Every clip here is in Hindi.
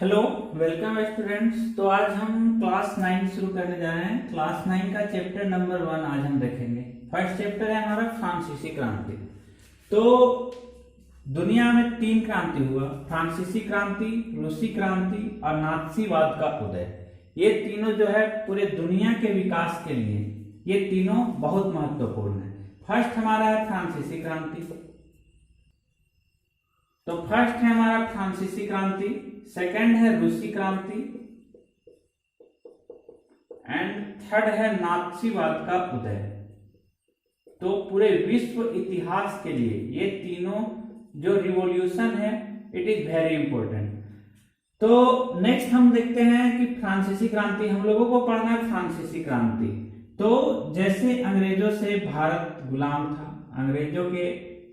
Hello, welcome students. तो आज हम क्लास 9 शुरू करने जा रहे हैं। क्लास 9 का चैप्टर नंबर 1 आज हम देखेंगे। फर्स्ट चैप्टर है हमारा फ्रांसीसी क्रांति। तो दुनिया में 3 क्रांति हुआ, फ्रांसीसी क्रांति, रूसी क्रांति और नात्सीवाद का उदय। ये तीनों जो है पूरे दुनिया के विकास के लिए ये तीनों बहुत महत्वपूर्ण है। फर्स्ट हमारा है फ्रांसीसी क्रांति। तो फर्स्ट है हमारा फ्रांसीसी क्रांति, सेकंड है रूसी क्रांति एंड थर्ड है नात्सीवाद का उदय। तो पूरे विश्व इतिहास के लिए ये तीनों जो रिवॉल्यूशन है इट इज वेरी इंपॉर्टेंट। तो नेक्स्ट हम देखते हैं कि फ्रांसीसी क्रांति हम लोगों को पढ़ना है। फ्रांसीसी क्रांति तो जैसे अंग्रेजों से भारत गुलाम था, अंग्रेजों के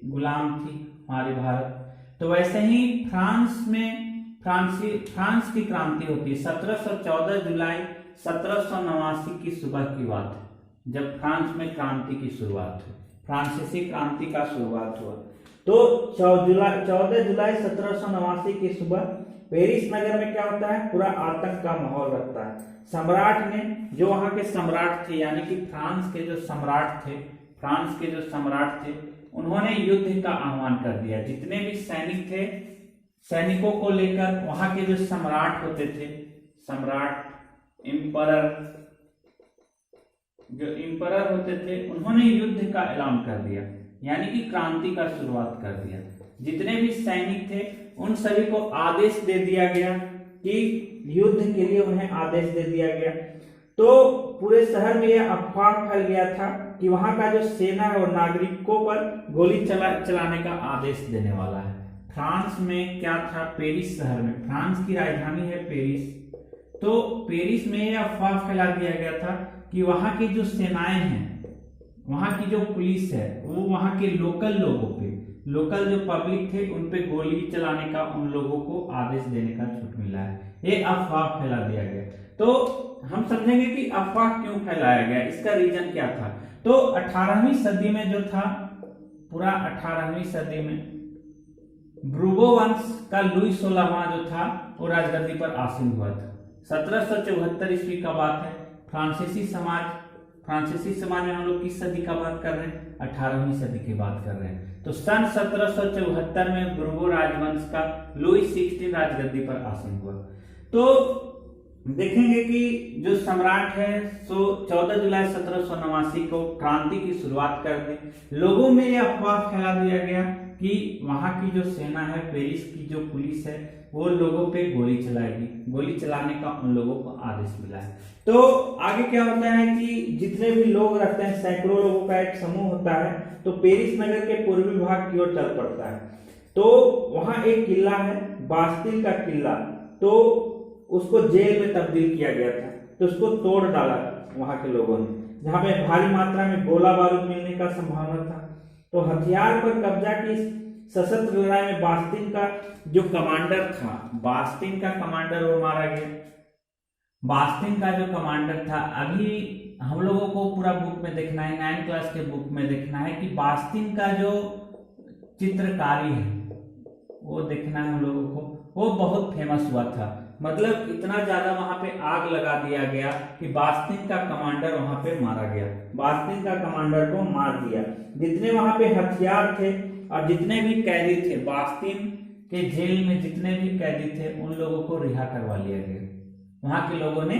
गुलाम थी हमारे भारत, तो वैसे ही फ्रांस में फ्रांस की क्रांति होती है। 1714 जुलाई 1789 की सुबह की बात है जब फ्रांस में क्रांति की शुरुआत हुई, फ्रांसीसी क्रांति का शुरुआत हुआ। तो 14 जुलाई 1789 की सुबह पेरिस नगर में क्या होता है, पूरा आतंक का माहौल रहता है। सम्राट ने, जो वहां के सम्राट थे यानी कि फ्रांस के जो सम्राट थे उन्होंने युद्ध का आह्वान कर दिया। जितने भी सैनिक थे, सैनिकों को लेकर वहां के जो सम्राट होते थे, सम्राट इंपरर होते थे, उन्होंने युद्ध का ऐलान कर दिया यानी कि क्रांति का शुरुआत कर दिया। जितने भी सैनिक थे उन सभी को आदेश दे दिया गया कि युद्ध के लिए उन्हें आदेश दे दिया गया। तो पूरे शहर में यह अफवाह फैल गया था कि वहां का जो सेना है और नागरिकों पर गोली चलाने का आदेश देने वाला है। फ्रांस में क्या था, पेरिस शहर में, फ्रांस की राजधानी है पेरिस। तो पेरिस में यह अफवाह फैला दिया गया था कि वहां की जो सेनाएं हैं, वहां की जो पुलिस है, वो वहां के लोकल लोगों पे, लोकल जो पब्लिक थे उन पे गोली चलाने का उन लोगों को आदेश देने का छूट मिला है। ये अफवाह फैला दिया गया। तो हम समझेंगे कि अफवाह क्यों फैलाया गया, इसका रीजन क्या था। तो 18वीं सदी में जो था, पूरा 18वीं सदी में ब्रूगो वंश का लुई 16वां जो था वो राजगद्दी पर आसीन हुआ था। 1774 ईस्वी का बात है। फ्रांसीसी समाज में हम लोग किस सदी का बात कर रहे हैं, 18वीं सदी की बात कर रहे हैं। तो सन 1774 में ब्रूगो राजवंश का लुई 16 राजगद्दी पर आसीन हुआ। तो देखेंगे कि जो सम्राट है सो 14 जुलाई 1789 को क्रांति की शुरुआत कर दी। लोगों में यह अफवाह फैला दिया गया कि वहां की जो सेना है, पेरिस की जो पुलिस है, वो लोगों पे गोली चलाएगी। गोली चलाने का उन लोगों को आदेश मिला है। तो आगे क्या होता है कि जितने भी लोग रहते हैं, सैकड़ों लोगों का एक समूह होता है, तो पेरिस नगर के पूर्वी भाग की ओर चल पड़ता है। तो वहां एक किला है, बास्तिल का किला, तो उसको जेल में तब्दील किया गया था। तो उसको तोड़ डाला वहां के लोगों ने, जहां पे भारी मात्रा में गोला बारूद मिलने का संभावना था। तो हथियार पर कब्जा की सशस्त्र लड़ाई में बास्तिन का जो कमांडर था, बास्तिन का कमांडर वो मारा गया। बास्तिन का जो कमांडर था, अभी हम लोगों को पूरा बुक में देखना है, 9 क्लास के बुक में देखना है कि बास्तिन का जो चित्रकारी है वो देखना है हम लोगों को। वो बहुत फेमस हुआ था, मतलब इतना ज्यादा वहां पे आग लगा दिया गया कि बास्तिन का कमांडर वहां पे मारा गया। बास्तिन का कमांडर को मार दिया। जितने वहां पे हथियार थे और जितने भी कैदी थे, बास्तिन के जेल में जितने भी कैदी थे उन लोगों को रिहा करवा लिया गया। वहां के लोगों ने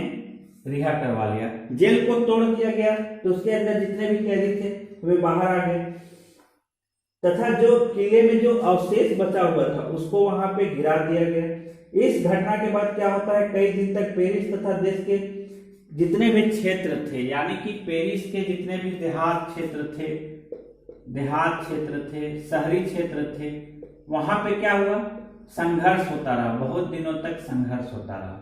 रिहा करवा लिया, जेल को तोड़ दिया गया। तो उसके अंदर जितने भी कैदी थे वे बाहर आ गए, तथा जो किले में जो अवशेष बचा हुआ था उसको वहां पे गिरा दिया गया। इस घटना के बाद क्या होता है, कई दिन तक पेरिस तथा देश के जितने भी क्षेत्र थे, यानी कि पेरिस के जितने भी देहात क्षेत्र थे, शहरी क्षेत्र थे, वहां पे क्या हुआ, संघर्ष होता रहा, बहुत दिनों तक संघर्ष होता रहा।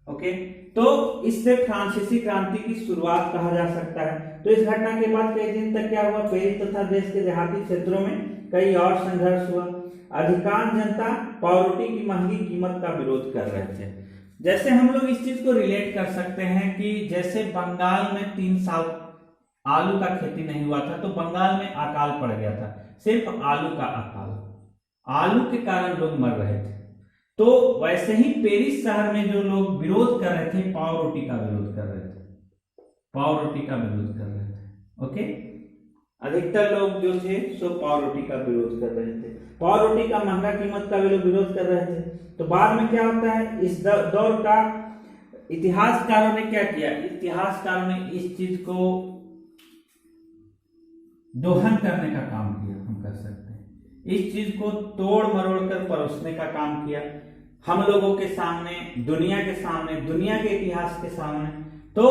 ओके, तो इससे फ्रांसीसी क्रांति की शुरुआत कहा जा सकता है। तो इस घटना के बाद कई दिन तक क्या हुआ, पेरिस तथा देश के देहाती क्षेत्रों में कई और संघर्ष हुआ। अधिकांश जनता पावरोटी की महंगी कीमत का विरोध कर रहे थे। जैसे हम लोग इस चीज को रिलेट कर सकते हैं कि जैसे बंगाल में 3 साल आलू का खेती नहीं हुआ था, तो बंगाल में अकाल पड़ गया था, सिर्फ आलू का अकाल, आलू के कारण लोग मर रहे थे। तो वैसे ही पेरिस शहर में जो लोग विरोध कर रहे थे, पाव रोटी का विरोध कर रहे थे, पाव रोटी का विरोध कर रहे थे। ओके, अधिकतर लोग जो थे सो पाव रोटी का विरोध कर रहे थे, पाव रोटी का महंगा कीमत का भी लोग विरोध कर रहे थे। तो बाद में क्या होता है, इस दौर का इतिहासकारों ने क्या किया, इतिहासकारों ने इस चीज को दोहन करने का काम किया, हम कर सकते हैं, इस चीज को तोड़ मरोड़ कर परोसने का काम किया हम लोगों के सामने, दुनिया के सामने, दुनिया के इतिहास के सामने। तो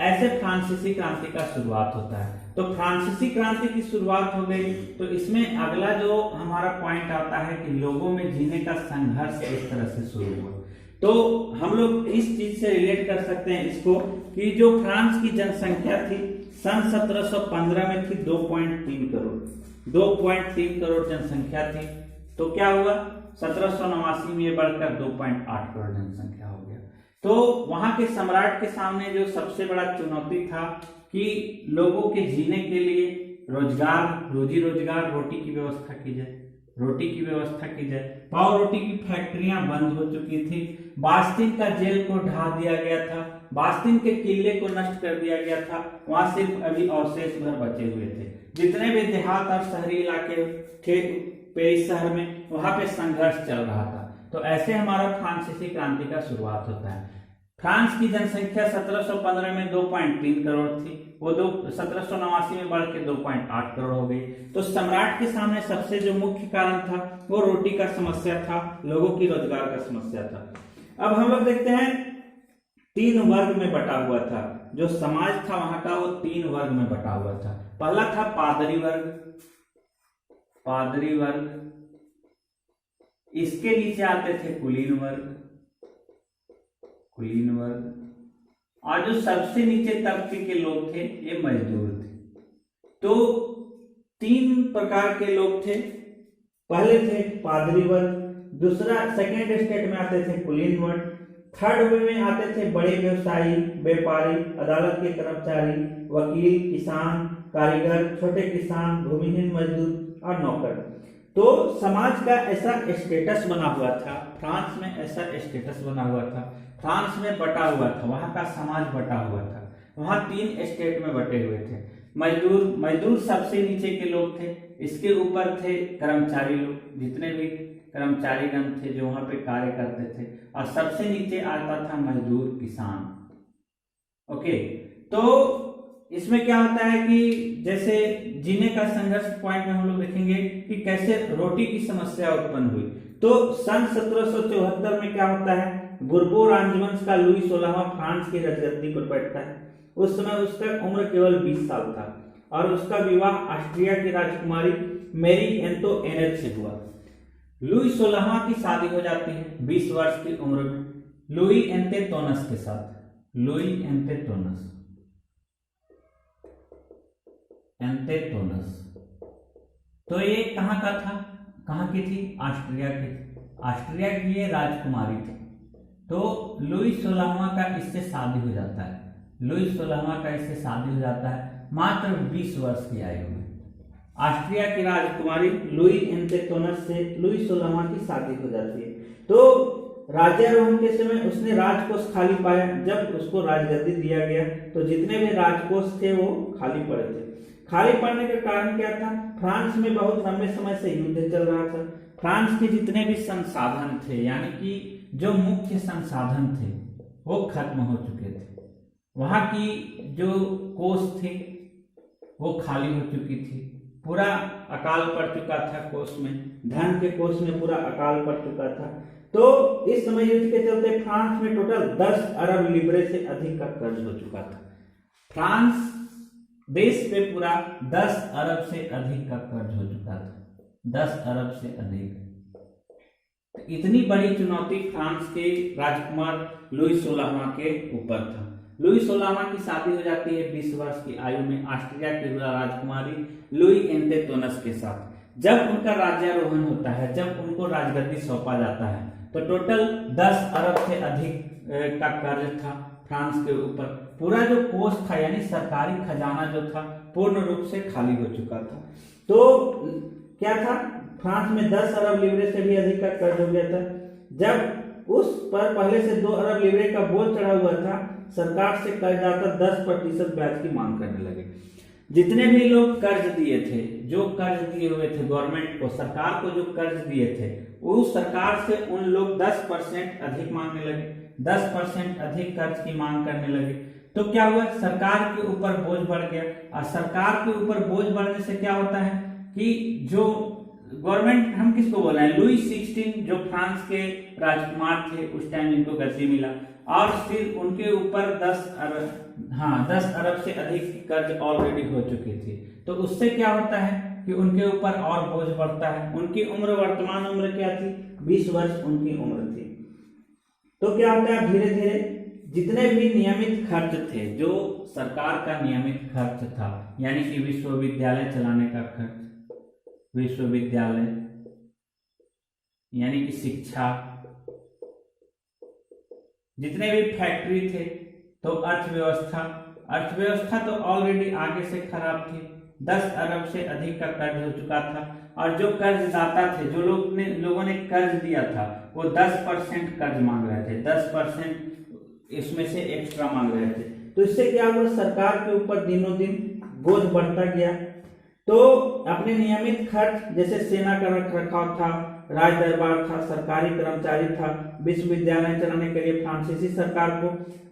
ऐसे फ्रांसीसी क्रांति का शुरुआत होता है। तो फ्रांसीसी क्रांति की शुरुआत हो गई, तो इसमें अगला जो हमारा पॉइंट आता है कि लोगों में जीने का संघर्ष इस तरह से शुरू हुआ। तो हम लोग इस चीज से रिलेट कर सकते हैं इसको कि जो फ्रांस की जनसंख्या थी सन 1715 में थी 2.3 करोड़, 2.3 करोड़ जनसंख्या थी। तो क्या हुआ, 1789 में बढ़कर 2.8 करोड़ जनसंख्या हो गया। तो वहां के सम्राट के सामने जो सबसे बड़ा चुनौती था कि लोगों के जीने के लिए रोजगार, रोजी रोजगार, रोटी की व्यवस्था की जाए, रोटी की व्यवस्था की जाए। पाव रोटी की फैक्ट्रियां बंद हो चुकी थी, बास्तिन का जेल को ढा दिया गया था, बास्तिन के किले को नष्ट कर दिया गया था, वहां सिर्फ अभी अवशेष भर बचे हुए थे। जितने भी देहात और शहरी इलाके थे पेरिस शहर में, वहां पे संघर्ष चल रहा था। तो ऐसे हमारा फ्रांसीसी क्रांति का शुरुआत होता है। फ्रांस की जनसंख्या 1715 में 2.3 करोड़ थी, वो 1789 में बढ़ के 2.8 करोड़ हो गई। तो सम्राट के सामने सबसे जो मुख्य कारण था वो रोटी का समस्या था, लोगों की रोजगार का समस्या था। अब हम लोग देखते हैं 3 वर्ग में बटा हुआ था, जो समाज था वहां का वो 3 वर्ग में बटा हुआ था। पहला था पादरी वर्ग, पादरी वर्ग, इसके नीचे आते थे कुलीन वर्ग, कुलीन वर्ग, और जो सबसे नीचे तबके के लोग थे ये मजदूर थे। तो 3 प्रकार के लोग थे। पहले थे पादरी वर्ग, दूसरा सेकेंड स्टेट में आते थे कुलीन वर्ग, थर्ड में आते थे बड़े व्यवसायी, व्यापारी, अदालत के कर्मचारी, वकील, किसान, कारीगर, छोटे किसान, भूमिहीन मजदूर और नौकर। तो समाज का ऐसा स्टेटस बना हुआ था, फ्रांस में ऐसा स्टेटस बना हुआ था, फ्रांस में बटा हुआ था, वहां का समाज बटा हुआ था। वहां 3 स्टेट में बटे हुए थे। मजदूर, मजदूर सबसे नीचे के लोग थे, इसके ऊपर थे कर्मचारी लोग, जितने भी कर्मचारी गण थे जो वहां पे कार्य करते थे, और सबसे नीचे आता था मजदूर, किसान। ओके, तो इसमें क्या होता है कि जैसे जीने का संघर्ष पॉइंट में हम लोग देखेंगे कि कैसे रोटी की समस्या उत्पन्न हुई। तो सन 1774 में क्या होता है, बुर्बो राजवंश का लुई 16वां फ्रांस की राजगद्दी पर बैठता है। उस समय उसका उम्र केवल 20 साल था और उसका विवाह ऑस्ट्रिया की राजकुमारी मैरी एंटोइनेट से हुआ। लुई 16वां की शादी हो जाती है 20 वर्ष की उम्र में लुई एंटेटोनस के साथ, लुई एंटेटोनस, एंटेटोनस। तो ये कहाँ का था, कहाँ की थी, ऑस्ट्रिया की थी, ऑस्ट्रिया की ये राजकुमारी थी। तो लुई 16वां का इससे शादी हो जाता है, लुई 16वां का इससे शादी हो जाता है मात्र 20 वर्ष की आयु में। ऑस्ट्रिया की राजकुमारी लुई एंटेटोनस से लुई 16वां की शादी हो जाती है। तो राज्यारोहण के समय उसने राजकोष खाली पाया। जब उसको राजगद्दी दिया गया तो जितने भी राजकोष थे वो खाली पड़े थे। खाली पड़ने का कारण क्या था, फ्रांस में बहुत लंबे समय से युद्ध चल रहा था। फ्रांस के जितने भी संसाधन थे, यानी कि जो मुख्य संसाधन थे वो खत्म हो चुके थे। वहां की जो कोष थे वो खाली हो चुकी थी, पूरा अकाल पड़ चुका था कोष में, धन के कोष में पूरा अकाल पड़ चुका था। तो इस समय युद्ध के चलते फ्रांस में टोटल 10 अरब लिब्रे से अधिक का कर्ज हो चुका था। फ्रांस देश पे पूरा 10 अरब से अधिक का कर्ज हो चुका था, 10 अरब से अधिक। इतनी बड़ी चुनौती फ्रांस के राजकुमार लुई 16वां के ऊपर था। लुई 16वां की शादी हो जाती है 20 वर्ष की आयु में ऑस्ट्रिया की राजकुमारी लुई एंटेटोनस के साथ। जब उनका राज्यारोहण होता है, जब उनको राजगद्दी सौंपा जाता है, तो टोटल 10 अरब से अधिक का कर्ज था फ्रांस के ऊपर। पूरा जो कोष था यानी सरकारी खजाना जो था पूर्ण रूप से खाली हो चुका था। तो क्या था, फ्रांस में 10 अरब लिब्रे से भी अधिक का कर्ज हो गया था। जब उस पर पहले से 2 अरब लीरे का बोझ चढ़ा हुआ था, सरकार से कर्जदाता 10% ब्याज की मांग करने लगे। जितने भी लोग कर्ज दिए थे, जो कर्ज दिए हुए थे गवर्नमेंट को, सरकार को जो कर्ज दिए थे, वो सरकार से उन लोग 10% अधिक मांगने लगे, 10% अधिक कर्ज की मांग करने लगे। तो क्या हुआ, सरकार के ऊपर बोझ बढ़ गया। और सरकार के ऊपर बोझ बढ़ने से क्या होता है कि जो गवर्नमेंट, हम किसको बोल रहे हैं, लुई 16 जो फ्रांस के राजकुमार थे उस टाइम, इनको गद्दी मिला और फिर उनके ऊपर 10 अरब से अधिक की कर्ज ऑलरेडी हो चुकी थी। तो उससे क्या होता है कि उनके ऊपर और बोझ बढ़ता है। उनकी उम्र, वर्तमान उम्र क्या थी, 20 वर्ष उनकी उम्र थी। तो क्या होता है, धीरे धीरे जितने भी नियमित खर्च थे, जो सरकार का नियमित खर्च था, यानी कि विश्वविद्यालय चलाने का खर्च, विश्वविद्यालय यानी कि शिक्षा, जितने भी फैक्ट्री थे, तो अर्थव्यवस्था तो ऑलरेडी आगे से खराब थी। 10 अरब से अधिक का कर्ज हो चुका था और जो कर्जदाता थे, जो लोगों ने कर्ज दिया था, वो 10% कर्ज मांग रहे थे, 10% इसमें से एक्स्ट्रा मांग रहे थे। तो इससे क्या हुआ, सरकार के ऊपर दिनों दिन बोझ बढ़ता गया। तो अपने नियमित खर्च, जैसे सेना का रखरखाव था, राज दरबार था, सरकारी कर्मचारी था, विश्वविद्यालय चलाने के लिए फ्रांसीसी सरकार को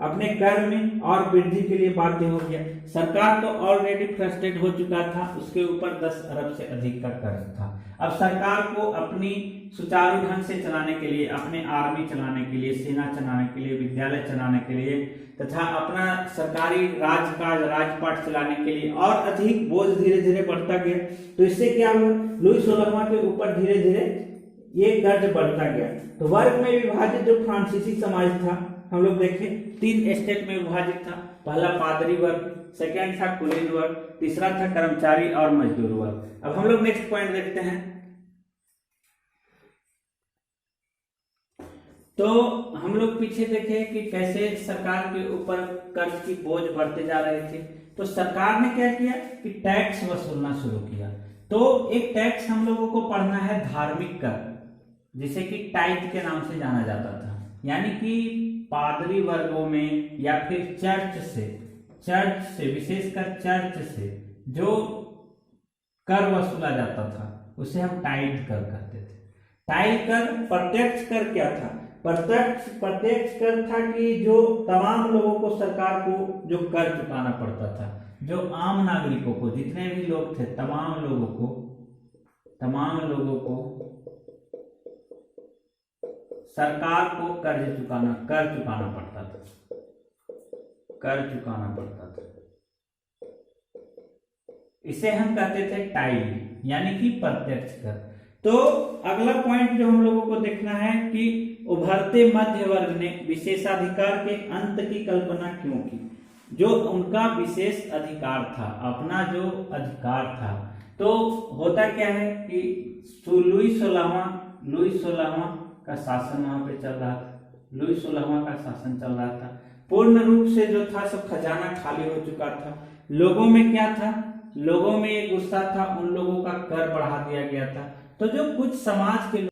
अपने कर में और वृद्धि के लिए बाध्य हो गया। सरकार तो ऑलरेडी फ्रस्ट्रेट हो चुका था, उसके ऊपर 10 अरब से अधिक का कर्ज था। अब सरकार को अपनी सुचारू ढंग से चलाने के लिए, अपने आर्मी चलाने के लिए, सेना चलाने के लिए, विद्यालय चलाने के लिए तथा अपना सरकारी राजकाज, राजपाट चलाने के लिए और अधिक बोझ धीरे धीरे बढ़ता गया। तो इससे क्या हुआ, लुई 16वां के ऊपर धीरे धीरे ये कर्ज बढ़ता गया। तो वर्ग में विभाजित जो फ्रांसीसी समाज था, हम लोग देखें 3 स्टेट में विभाजित था। पहला पादरी वर्ग, सेकंड था कुलीन वर्ग, तीसरा था कर्मचारी और मजदूर वर्ग। अब हम लोग नेक्स्ट पॉइंट देखते हैं। तो हम लोग पीछे देखे कि कैसे सरकार के ऊपर कर्ज की बोझ बढ़ते जा रहे थे। तो सरकार ने क्या किया कि टैक्स वसूलना शुरू किया। तो एक टैक्स हम लोगों को पढ़ना है, धार्मिक कर, जिसे कि टाइथ के नाम से जाना जाता था। यानी कि पादरी वर्गों में या फिर चर्च से विशेषकर चर्च से जो कर वसूला जाता था उसे हम टाइथ कर कहते थे। टाइथ कर, प्रत्यक्ष कर क्या था, प्रत्यक्ष कर था कि जो तमाम लोगों को, सरकार को जो कर चुकाना पड़ता था, जो आम नागरिकों को, जितने भी लोग थे, तमाम लोगों को सरकार को कर चुकाना पड़ता था। इसे हम कहते थे टाइल, यानी कि प्रत्यक्ष कर। तो अगला पॉइंट जो हम लोगों को देखना है कि उभरते मध्य वर्ग ने विशेषाधिकार के अंत की कल्पना क्यों की। जो उनका विशेष अधिकार था, अपना जो अधिकार था, तो होता क्या है कि लुई 16वां का शासन वहां पे चल रहा था। लुई 16वां का शासन चल रहा था। पूर्ण रूप से जो था सब खजाना खाली हो चुका था। लोगों में क्या था, लोगों में एक गुस्सा था, उन लोगों का कर बढ़ा दिया गया था। तो जो कुछ समाज के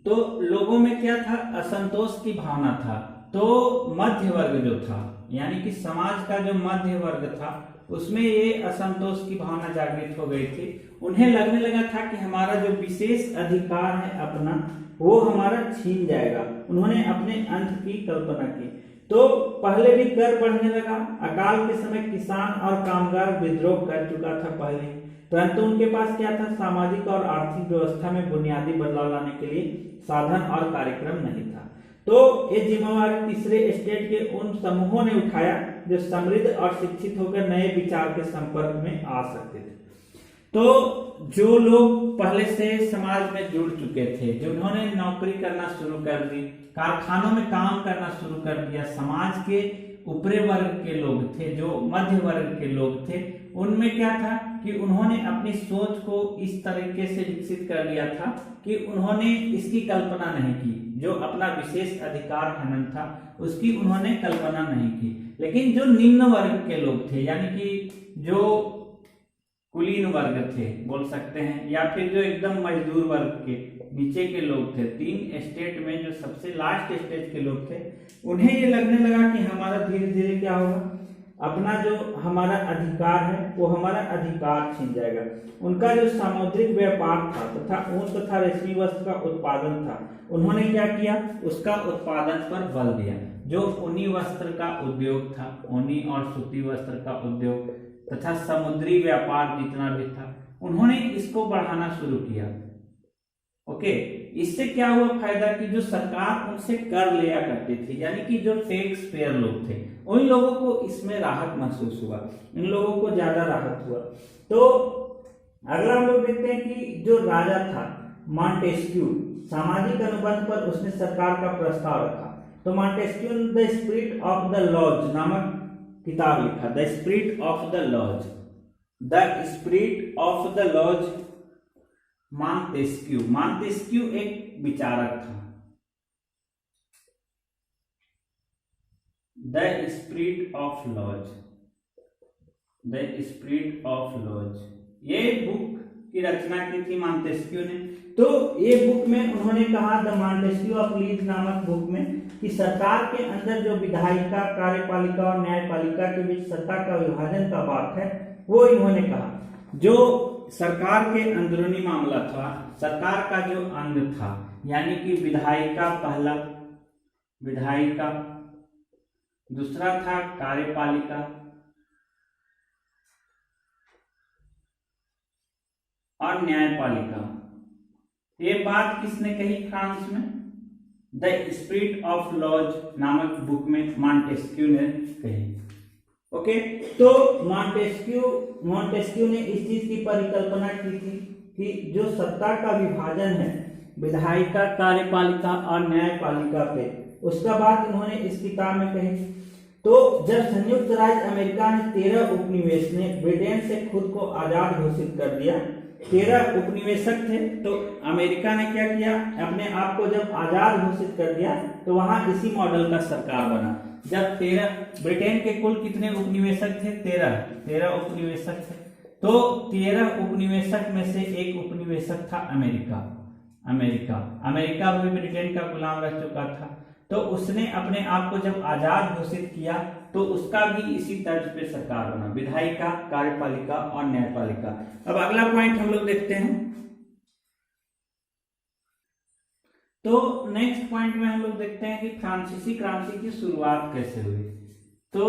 तो लोगों में क्या था, असंतोष की भावना था। तो मध्य वर्ग जो था, यानी कि समाज का जो मध्य वर्ग था, उसमें ये असंतोष की भावना जागृत हो गई थी। उन्हें लगने लगा था कि हमारा जो विशेष अधिकार है अपना, वो हमारा छीन जाएगा। उन्होंने अपने अंत की कल्पना की। तो पहले भी कर बढ़ने लगा। अकाल के समय किसान और कामगार विद्रोह कर चुका था पहले, परंतु उनके पास क्या था, सामाजिक और आर्थिक व्यवस्था में बुनियादी बदलाव लाने के लिए साधन और कार्यक्रम नहीं था। तो ये जिम्मेवारी तीसरे स्टेट के उन समूहों ने उठाया जो समृद्ध और शिक्षित होकर नए विचार के संपर्क में आ सकते थे। तो जो लोग पहले से समाज में जुड़ चुके थे, जिन्होंने नौकरी करना शुरू कर दी, कारखानों में काम करना शुरू कर दिया, समाज के ऊपरी वर्ग के लोग थे, जो मध्य वर्ग के लोग थे, उनमें क्या था कि उन्होंने अपनी सोच को इस तरीके से विकसित कर लिया था कि उन्होंने इसकी कल्पना नहीं की। जो अपना विशेष अधिकार हनन था, उसकी उन्होंने कल्पना नहीं की। लेकिन जो निम्न वर्ग के लोग थे, यानी कि जो कुलीन वर्ग थे बोल सकते हैं, या फिर जो एकदम मजदूर वर्ग के नीचे के लोग थे, 3 स्टेट में जो सबसे लास्ट स्टेज के लोग थे, उन्हें ये लगने लगा कि हमारा धीरे धीरे क्या होगा, अपना जो हमारा अधिकार है वो हमारा अधिकार छीन जाएगा। उनका जो सामुद्रिक व्यापार था तथा ऊन तथा रेशमी वस्त्र का उत्पादन था, उन्होंने क्या किया, उसका उत्पादन पर बल दिया। जो ऊनी वस्त्र का उद्योग था, ऊनी और सूती वस्त्र का उद्योग तथा समुद्री व्यापार जितना भी था, उन्होंने इसको बढ़ाना शुरू किया। ओके, इससे क्या हुआ फायदा कि जो सरकार उनसे कर लिया करती थी, यानी कि जो टैक्स पेयर लोग थे, उन लोगों को इसमें राहत महसूस हुआ, इन लोगों को ज्यादा राहत हुआ। तो अगला हम लोग देखते हैं कि जो राजा था मॉन्टेस्क्यू, सामाजिक अनुबंध पर उसने सरकार का प्रस्ताव रखा। तो मॉन्टेस्क्यू ने the spirit of the laws नामक किताब लिखा, the spirit of the laws, the spirit of the laws. Montesquieu एक विचारक था। The spirit of laws, the spirit of laws, ये बुक की रचना की थी मॉन्टेस्क्यू ने। तो ये बुक में उन्होंने कहा, द मॉन्टेस्क्यू ऑफ लीज नामक बुक में, कि सरकार के अंदर जो विधायिका, कार्यपालिका और न्यायपालिका के बीच सत्ता का विभाजन का बात है, वो इन्होंने कहा। जो सरकार के अंदरूनी मामला था, सरकार का जो अंग था, यानी कि विधायिका पहला, विधायिका दूसरा था कार्यपालिका और न्यायपालिका। ये बात किसने कही फ्रांस में? द स्पिरिट ऑफ लॉज नामक बुक में मॉन्टेस्क्यू ने कही। ओके, तो मॉन्टेस्क्यू ने इस चीज की परिकल्पना की थी कि जो सत्ता का विभाजन है विधायिका, कार्यपालिका और न्यायपालिका पे, उसका बात इन्होंने इस किताब में कही। तो जब संयुक्त राज्य अमेरिका ने 13 उपनिवेश ने ब्रिटेन से खुद को आजाद घोषित कर दिया, 13 उपनिवेशक थे, तो अमेरिका ने क्या किया, अपने आप को जब आजाद घोषित कर दिया तो वहां इसी मॉडल का सरकार बना। जब 13, ब्रिटेन के कुल कितने उपनिवेशक थे? 13 उपनिवेशक थे। तो 13 उपनिवेशक में से एक उपनिवेशक था अमेरिका भी ब्रिटेन का गुलाम रह चुका था। तो उसने अपने आप को जब आजाद घोषित किया तो उसका भी इसी तर्ज पे सरकार बना, विधायिका, कार्यपालिका और न्यायपालिका। अब अगला पॉइंट हम लोग देखते हैं। तो नेक्स्ट पॉइंट में हम लोग देखते हैं कि फ्रांसीसी क्रांति की शुरुआत कैसे हुई। तो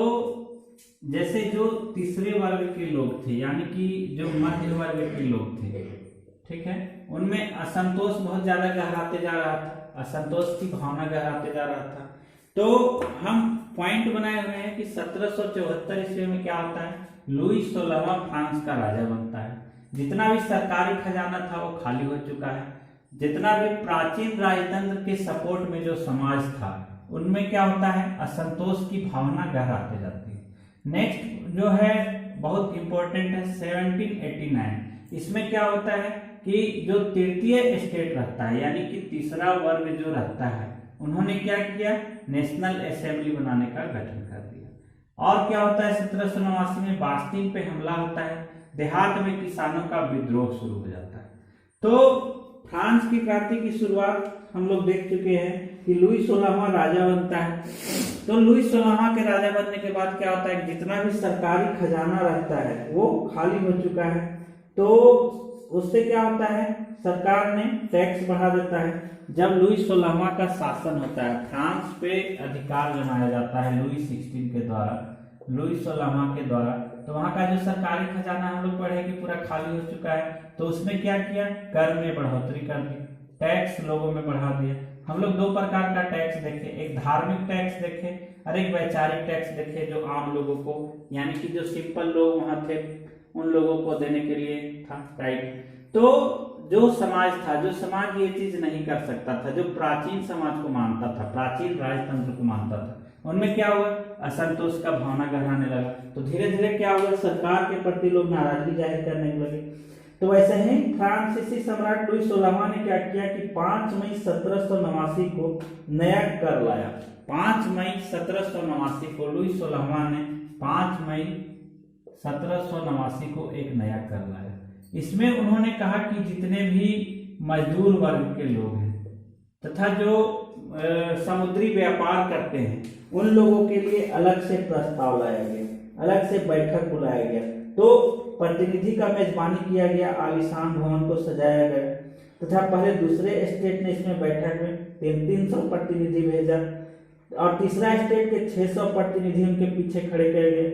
जैसे जो तीसरे वर्ग के लोग थे, यानी कि जो मध्य वर्ग के लोग थे, ठीक है, उनमें असंतोष बहुत ज्यादा गहराते जा रहा था, असंतोष की भावना गहराते जा रहा था। तो हम पॉइंट बनाए हुए हैं कि 1774 ईस्वी में क्या होता है, लुई 16वां फ्रांस का राजा बनता है। जितना भी सरकारी खजाना था वो खाली हो चुका है। जितना भी प्राचीन राजतंत्र के सपोर्ट में जो समाज था उनमें क्या होता है, असंतोष की भावना गहराते जाती है। नेक्स्ट जो है बहुत इंपॉर्टेंट है 1789। इसमें क्या होता है कि जो तृतीय स्टेट रहता है, यानी कि तीसरा वर्ग जो रहता है, उन्होंने क्या किया, नेशनल असेंबली बनाने का गठन कर दिया। और क्या होता है, 1789 में बास्टिन पे हमला होता है, देहात में किसानों का विद्रोह शुरू हो जाता है। तो फ्रांस की क्रांति की शुरुआत हम लोग देख चुके हैं कि लुई 16वां राजा बनता है। तो लुई 16वां के राजा बनने के बाद क्या होता है, जितना भी सरकारी खजाना रहता है वो खाली हो चुका है। तो उससे क्या होता है, सरकार ने टैक्स बढ़ा देता है। जब लुई 16वां का शासन होता है, फ्रांस पे अधिकार जमाया जाता है लुई 16 के द्वारा, लुई 16वां के द्वारा, तो वहां का जो सरकारी खजाना हम लोग पढ़े कि पूरा खाली हो चुका है। तो उसने क्या किया, कर में बढ़ोतरी कर दी, टैक्स लोगों में बढ़ा दिया। हम लोग 2 प्रकार का टैक्स देखे, एक धार्मिक टैक्स देखे और एक वैचारिक टैक्स देखे, जो आम लोगों को, यानी कि जो सिंपल लोग वहां थे उन लोगों को देने के लिए था, राइट। तो जो समाज था, जो समाज ये चीज नहीं कर सकता था, जो प्राचीन समाज को मानता था, प्राचीन राजतंत्र को मानता था, उनमें क्या हुआ, असंतोष का भावना गहराने लगा। तो धीरे धीरे क्या हुआ, सरकार के प्रति लोग नाराजगी जाहिर करने लगे। तो वैसे ही फ्रांसीसी सम्राट लुई 16वां ने क्या किया कि 5 मई 1789 को नया कर लाया। 5 मई 1789 को लुई 16वां ने 5 मई 1789 को एक नया कर लाया। इसमें उन्होंने कहा कि जितने भी मजदूर वर्ग के लोग हैं तथा जो समुद्री व्यापार करते हैं उन लोगों के लिए अलग से प्रस्ताव लाया गया, अलग से बैठक बुलाया गया। तो प्रतिनिधि का मेजबानी किया गया, आलीशान भवन को सजाया गया तथा पहले दूसरे स्टेट ने इसमें बैठक में 300 प्रतिनिधि भेजा और तीसरा स्टेट के 600 प्रतिनिधि उनके पीछे खड़े किए गए।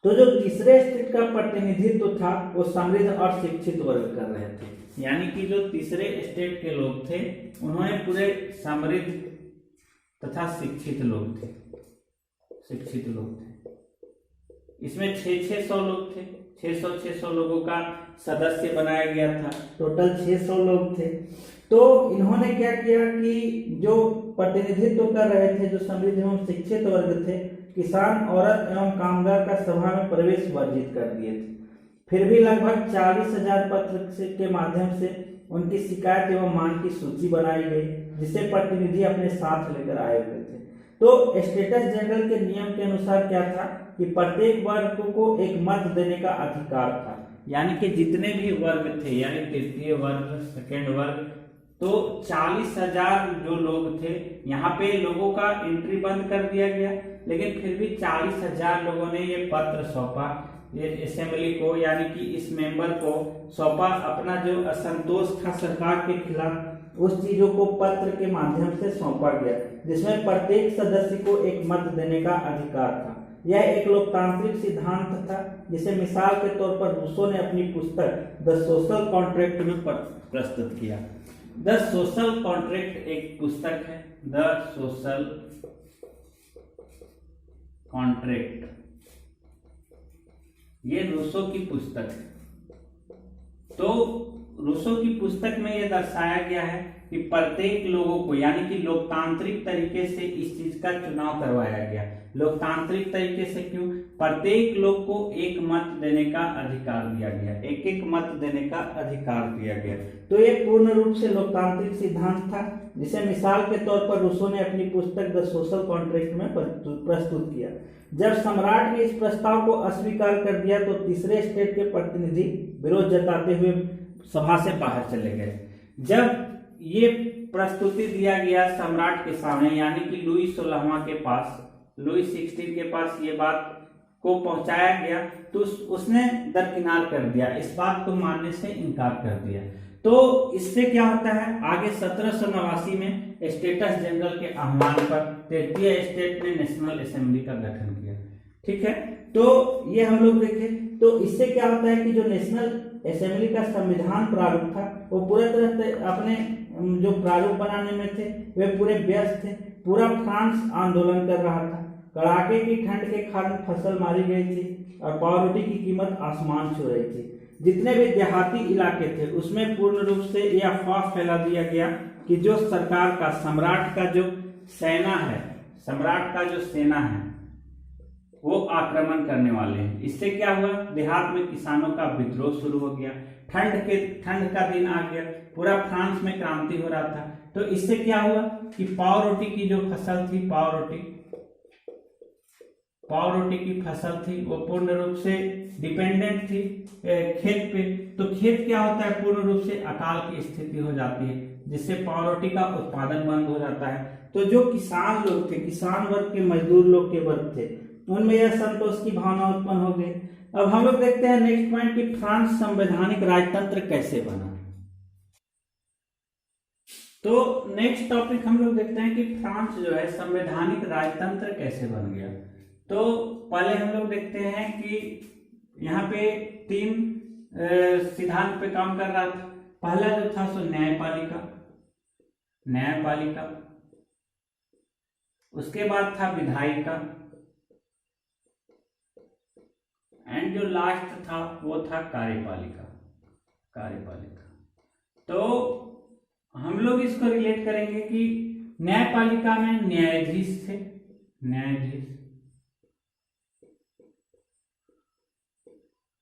तो जो तीसरे स्टेट का प्रतिनिधित्व था वो समृद्ध और शिक्षित वर्ग कर रहे थे, यानी कि जो तीसरे स्टेट के लोग थे उन्होंने पूरे समृद्ध तथा शिक्षित लोग थे, शिक्षित लोग थे। इसमें 600 लोग थे, 600 लोगों का सदस्य बनाया गया था, टोटल 600 लोग थे। तो इन्होंने क्या किया कि जो प्रतिनिधित्व कर रहे थे, जो समृद्ध एवं शिक्षित वर्ग थे, किसान, औरत एवं कामगार का सभा में प्रवेश वर्जित कर दिए थे। फिर भी लगभग 40,000 पत्र के माध्यम से उनकी शिकायत एवं मांग की सूची बनाई गई, जिसे प्रतिनिधि अपने साथ लेकर आए हुए थे। तो स्टेटस जनरल के नियम के अनुसार क्या था कि प्रत्येक वर्ग को एक मत देने का अधिकार था, यानी कि जितने भी वर्ग थे, यानी तृतीय वर्ग, सेकेंड वर्ग, तो 40,000 जो लोग थे, यहाँ पे लोगों का एंट्री बंद कर दिया गया, लेकिन फिर भी 40,000 लोगों ने ये पत्र सौंपा, ये असेंबली को, यानी कि इस मेंबर को सौंपा अपना जो असंतोष था सरकार के खिलाफ, उस चीजों को पत्र के माध्यम से सौंपा गया, जिसमें प्रत्येक सदस्य को एक मत देने का अधिकार था। यह एक लोकतांत्रिक सिद्धांत था, जिसे मिसाल के तौर पर रूसो ने अपनी पुस्तक द सोशल कॉन्ट्रैक्ट में प्रस्तुत किया। द सोशल कॉन्ट्रैक्ट एक पुस्तक है, द सोशल कॉन्ट्रैक्ट, ये रूसो की पुस्तक है। तो रूसो की पुस्तक में यह दर्शाया गया है कि प्रत्येक लोगों को, यानी कि लोकतांत्रिक तरीके से इस चीज का चुनाव करवाया गया। लोकतांत्रिक तरीके से क्यों? प्रत्येक लोग को एक मत देने का अधिकार दिया गया, एक एक मत देने का अधिकार दिया गया। तो ये पूर्ण रूप से लोकतांत्रिक सिद्धांत था, जिसे मिसाल के तौर पर रूसो ने अपनी पुस्तक द सोशल कॉन्ट्रैक्ट में प्रस्तुत किया। जब सम्राट ने इस प्रस्ताव को अस्वीकार कर दिया तो तीसरे स्टेट के प्रतिनिधि विरोध जताते हुए सभा से बाहर चले गए। जब ये प्रस्तुति दिया गया सम्राट के सामने, यानी कि लुई 16वां के पास, लुई 16 के पास ये बात को पहुंचाया गया, तो उसने दरकिनार कर दिया, इस बात को मानने से इनकार कर दिया। तो इससे क्या होता है, आगे 1789 में स्टेटस जनरल के आह्वान पर तृतीय स्टेट ने नेशनल असेंबली का गठन किया। ठीक है, तो ये हम लोग देखें, तो इससे क्या होता है कि जो नेशनल असेंबली का संविधान प्रारूप था वो पूरे तरह से अपने जो प्रारूप बनाने में थे वे पूरे व्यस्त थे। पूरा फ्रांस आंदोलन कर रहा था, कड़ाके की ठंड के कारण फसल मारी गई थी और पाव रोटी की कीमत आसमान छू रही थी। जितने भी देहाती इलाके थे उसमें पूर्ण रूप से यह अफवाह फैला दिया गया कि जो सरकार का, सम्राट का जो सेना है, सम्राट का जो सेना है वो आक्रमण करने वाले हैं। इससे क्या हुआ, देहात में किसानों का विद्रोह शुरू हो गया, ठंड का दिन आ गया, पूरा फ्रांस में क्रांति हो रहा था। तो इससे क्या हुआ कि पाव रोटी की जो फसल थी, पाव रोटी की फसल थी, वो पूर्ण रूप से डिपेंडेंट थी खेत पे। तो खेत क्या होता है, पूर्ण रूप से अकाल की स्थिति हो जाती है, जिससे पाव रोटी का उत्पादन बंद हो जाता है। तो जो किसान लोग थे, किसान वर्ग के, मजदूर लोग के वर्ग थे, उनमें यह संतोष की भावना उत्पन्न हो गई। अब हम लोग देखते हैं नेक्स्ट पॉइंट कि फ्रांस संवैधानिक राजतंत्र कैसे बना। तो नेक्स्ट टॉपिक हम लोग देखते हैं कि फ्रांस जो है संवैधानिक राजतंत्र कैसे बन गया। तो पहले हम लोग देखते हैं कि यहाँ पे 3 सिद्धांत पे काम कर रहा था। पहला जो था सो न्यायपालिका, उसके बाद था विधायिका, एंड जो लास्ट था वो था कार्यपालिका। तो हम लोग इसको रिलेट करेंगे कि न्यायपालिका में न्यायाधीश थे,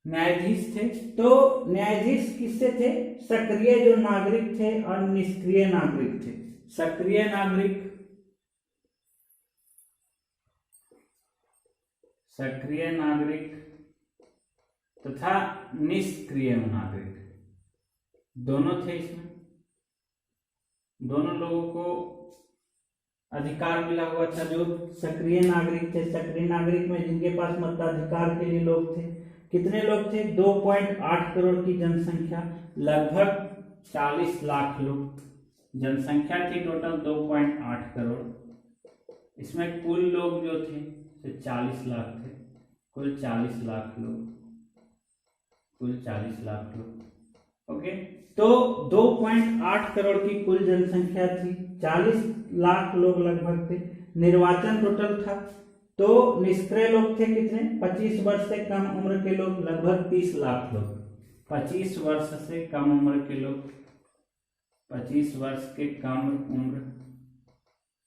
न्यायाधीश थे। तो न्यायाधीश किससे थे, सक्रिय जो नागरिक थे और निष्क्रिय नागरिक थे। सक्रिय नागरिक तथा निष्क्रिय नागरिक दोनों थे इसमें। दोनों लोगों को अधिकार मिला हुआ था। जो सक्रिय नागरिक थे, सक्रिय नागरिक में जिनके पास मताधिकार के लिए लोग थे, कितने लोग थे? 2.8 करोड़ की जनसंख्या, लगभग 40 लाख लोग जनसंख्या थी टोटल 2.8 करोड़। इसमें कुल लोग जो थे तो 40 लाख थे, कुल 40 लाख लोग, कुल 40 लाख लोग। ओके, तो 2.8 करोड़ की कुल जनसंख्या थी, 40 लाख लोग लगभग थे। निर्वाचन टोटल था, तो निष्क्रिय लोग थे कितने? 25 वर्ष से कम उम्र के लोग लगभग 30 लाख लोग। 25 वर्ष से कम उम्र के लोग, 25 वर्ष के कम उम्र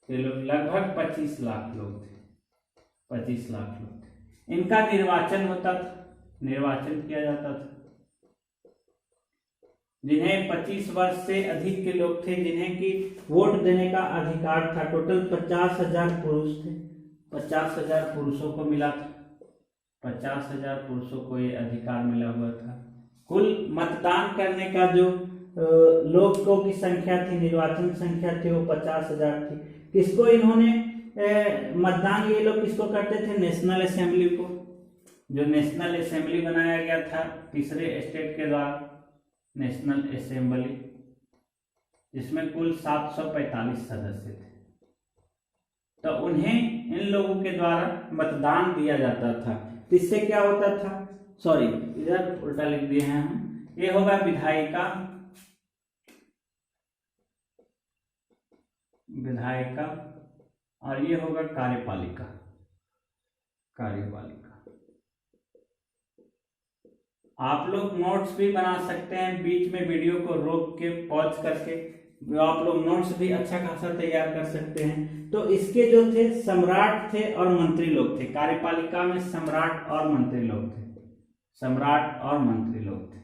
के लोग लगभग 25 लाख लोग थे, 25 लाख लोग थे। इनका निर्वाचन होता था, निर्वाचन किया जाता था। जिन्हें 25 वर्ष से अधिक के लोग थे, जिन्हें की वोट देने का अधिकार था, टोटल 50,000 पुरुष थे, 50,000 पुरुषों को मिला था, 50,000 पुरुषों को ये अधिकार मिला हुआ था। कुल मतदान करने का जो लोगों की संख्या थी, निर्वाचन संख्या थी, वो 50,000 थी। किसको इन्होंने मतदान, ये लोग किसको करते थे? नेशनल असेंबली को। जो नेशनल असेंबली बनाया गया था तीसरे स्टेट के द्वारा, नेशनल असेंबली, जिसमें कुल 745 सदस्य थे, तो उन्हें इन लोगों के द्वारा मतदान दिया जाता था। इससे क्या होता था? सॉरी, इधर उल्टा लिख दिए हैं हम। ये होगा विधायिका, विधायिका, और ये होगा कार्यपालिका, कार्यपालिका। आप लोग नोट्स भी बना सकते हैं, बीच में वीडियो को रोक के पॉज करके आप लोग नोट्स भी अच्छा खासा तैयार कर सकते हैं। तो इसके जो थे सम्राट थे और मंत्री लोग थे, कार्यपालिका में सम्राट और मंत्री लोग थे, सम्राट और मंत्री लोग थे।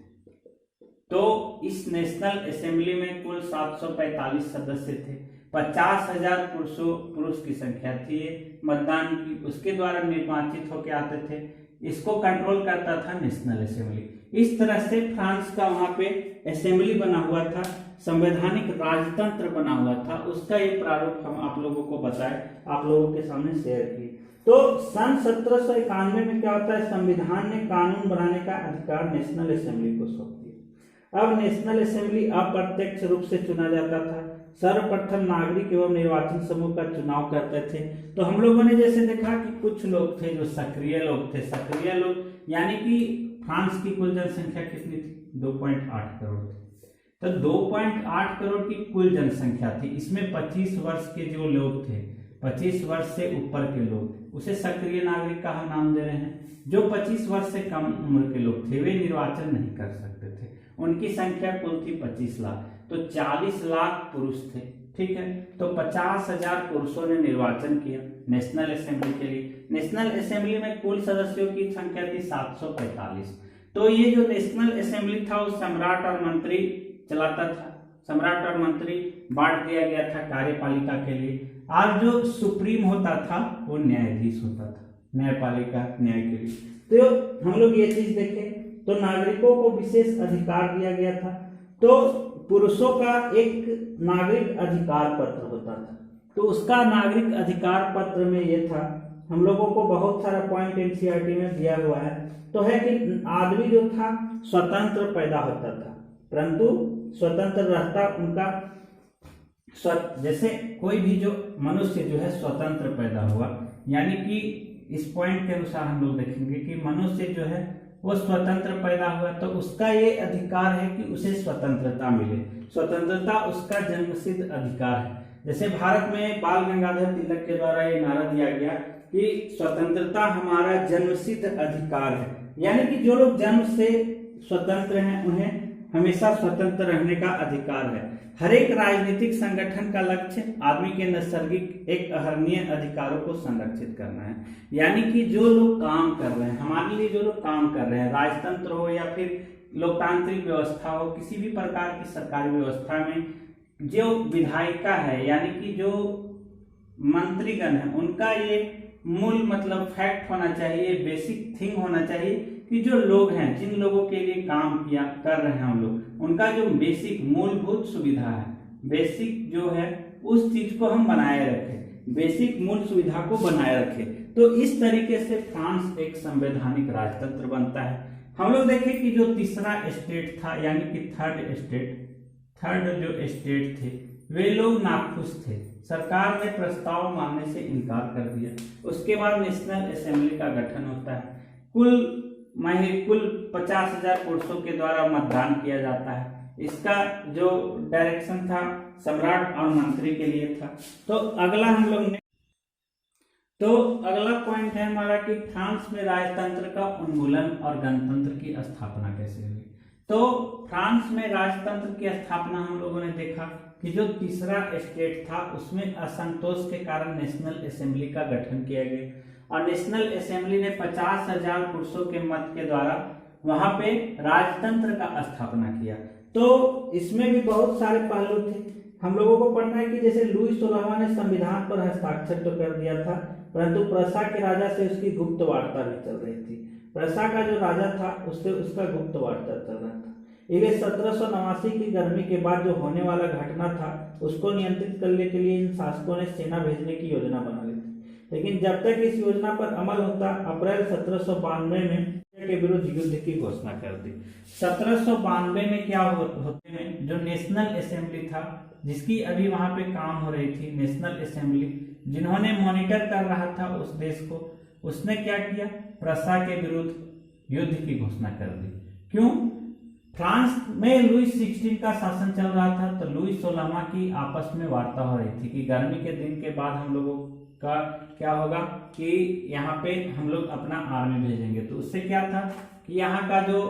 तो इस नेशनल असेंबली में कुल 745 सदस्य थे, 50,000 पुरुष की संख्या थी मतदान की, उसके द्वारा निर्वाचित होकर आते थे। इसको कंट्रोल करता था नेशनल असेंबली। इस तरह से फ्रांस का वहां पे असेंबली बना हुआ था, संवैधानिक राजतंत्र बना हुआ था। उसका ये प्रारूप हम आप लोगों को बताए, आप लोगों के सामने शेयर किए। तो सन 1791 में क्या होता है? संविधान ने कानून बनाने का अधिकार नेशनल असेंबली को सौंप दिया। अब नेशनल असेंबली अप्रत्यक्ष रूप से चुना जाता था, सर्वप्रथम नागरिक एवं निर्वाचन समूह का चुनाव करते थे। तो हम लोगों ने जैसे देखा कि कुछ लोग थे जो सक्रिय लोग थे, सक्रिय लोग यानी कि फ्रांस की कुल जनसंख्या कितनी थी? 2.8 करोड़ थी। तो 2.8 करोड़ की कुल जनसंख्या थी, इसमें 25 वर्ष के जो लोग थे, 25 वर्ष से ऊपर के लोग, उसे सक्रिय नागरिक का हम नाम दे रहे हैं। जो 25 वर्ष से कम उम्र के लोग थे वे निर्वाचन नहीं कर सकते थे, उनकी संख्या कुल थी 25 लाख। तो 40 लाख पुरुष थे, ठीक है। तो 50,000 पुरुषों ने निर्वाचन किया नेशनल असेंबली के लिए। नेशनल असेंबली में कुल सदस्यों की संख्या थी 745। तो ये जो नेशनल असेंबली था वो सम्राट और मंत्री चलाता था, सम्राट और मंत्री बांट दिया गया था कार्यपालिका के लिए। और जो सुप्रीम होता था वो न्यायाधीश होता था, न्यायपालिका, न्याय के लिए। तो हम लोग ये चीज देखें तो नागरिकों को विशेष अधिकार दिया गया था। तो पुरुषों का एक नागरिक अधिकार पत्र होता था, तो उसका नागरिक अधिकार पत्र में ये था, हम लोगों को बहुत सारा पॉइंट एनसीईआरटी में दिया हुआ है, तो है कि आदमी जो था स्वतंत्र पैदा होता था, परंतु स्वतंत्र रहता उनका जैसे कोई भी जो मनुष्य जो है स्वतंत्र पैदा हुआ, यानी कि इस पॉइंट के अनुसार हम लोग देखेंगे कि मनुष्य जो है वो स्वतंत्र पैदा हुआ, तो उसका ये अधिकार है कि उसे स्वतंत्रता मिले। स्वतंत्रता उसका जन्मसिद्ध अधिकार है। जैसे भारत में बाल गंगाधर तिलक के द्वारा ये नारा दिया गया कि स्वतंत्रता हमारा जन्मसिद्ध अधिकार है, यानी कि जो लोग जन्म से स्वतंत्र हैं उन्हें हमेशा स्वतंत्र रहने का अधिकार है। हर एक राजनीतिक संगठन का लक्ष्य आदमी के नैसर्गिक एक अहर्नीय अधिकारों को संरक्षित करना है। यानी कि जो लोग काम कर रहे हैं, हमारे लिए जो लोग काम कर रहे हैं, राजतंत्र हो या फिर लोकतांत्रिक व्यवस्था हो, किसी भी प्रकार की सरकारी व्यवस्था में जो विधायिका है यानी कि जो मंत्रीगण है, उनका ये मूल मतलब फैक्ट होना चाहिए, बेसिक थिंग होना चाहिए कि जो लोग हैं, जिन लोगों के लिए काम किया कर रहे हैं हम लोग, उनका जो बेसिक मूलभूत सुविधा है बेसिक जो है उस चीज को हम बनाए रखें, बेसिक मूल सुविधा को बनाए रखें। तो इस तरीके से फ्रांस एक संवैधानिक राजतंत्र बनता है। हम लोग देखें कि जो तीसरा स्टेट था यानी कि थर्ड जो स्टेट थे वे लोग नाखुश थे, सरकार ने प्रस्ताव मानने से इनकार कर दिया। उसके बाद नेशनल असेंबली का गठन होता है। कुल 50,000 पुरुषों के द्वारा मतदान किया जाता है। इसका जो डायरेक्शन था सम्राट और मंत्री के लिए था। तो अगला पॉइंट है हमारा कि फ्रांस में राजतंत्र का उन्मूलन और गणतंत्र की स्थापना कैसे हुई। तो फ्रांस में राजतंत्र की स्थापना हम लोगों ने देखा कि जो तीसरा स्टेट था उसमें असंतोष के कारण नेशनल असेंबली का गठन किया गया और नेशनल असेंबली ने 50,000 पुरुषों के मत के द्वारा वहां पे राजतंत्र का स्थापना किया। तो इसमें भी बहुत सारे पहलू थे। हम लोगों को पढ़ना है कि जैसे लुई 16वां ने संविधान पर हस्ताक्षर तो कर दिया था, परंतु प्रसा के राजा से उसकी गुप्त वार्ता भी चल रही थी। प्रसा का जो राजा था उससे उसका गुप्त वार्ता चल रहा था। ये 1789 की गर्मी के बाद जो होने वाला घटना था उसको नियंत्रित करने के लिए इन शासकों ने सेना भेजने की योजना बना ली थी। लेकिन जब तक इस योजना पर अमल होता, अप्रैल 1792 में के विरुद्ध युद्ध की घोषणा कर दी। 1792 में क्या होते हैं, जो नेशनल असेंबली था जिसकी अभी वहां पे काम हो रही थी, नेशनल असेंबली जिन्होंने मॉनिटर कर रहा था उस देश को, उसने क्या किया, प्रसा के विरुद्ध युद्ध की घोषणा कर दी। क्यों? फ्रांस में लुई 16 का शासन चल रहा था, तो लुई 16वां की आपस में वार्ता हो रही थी कि गर्मी के दिन के बाद हम लोगों का क्या होगा कि यहाँ पे हम लोग अपना आर्मी भेजेंगे। तो उससे क्या था कि यहाँ का जो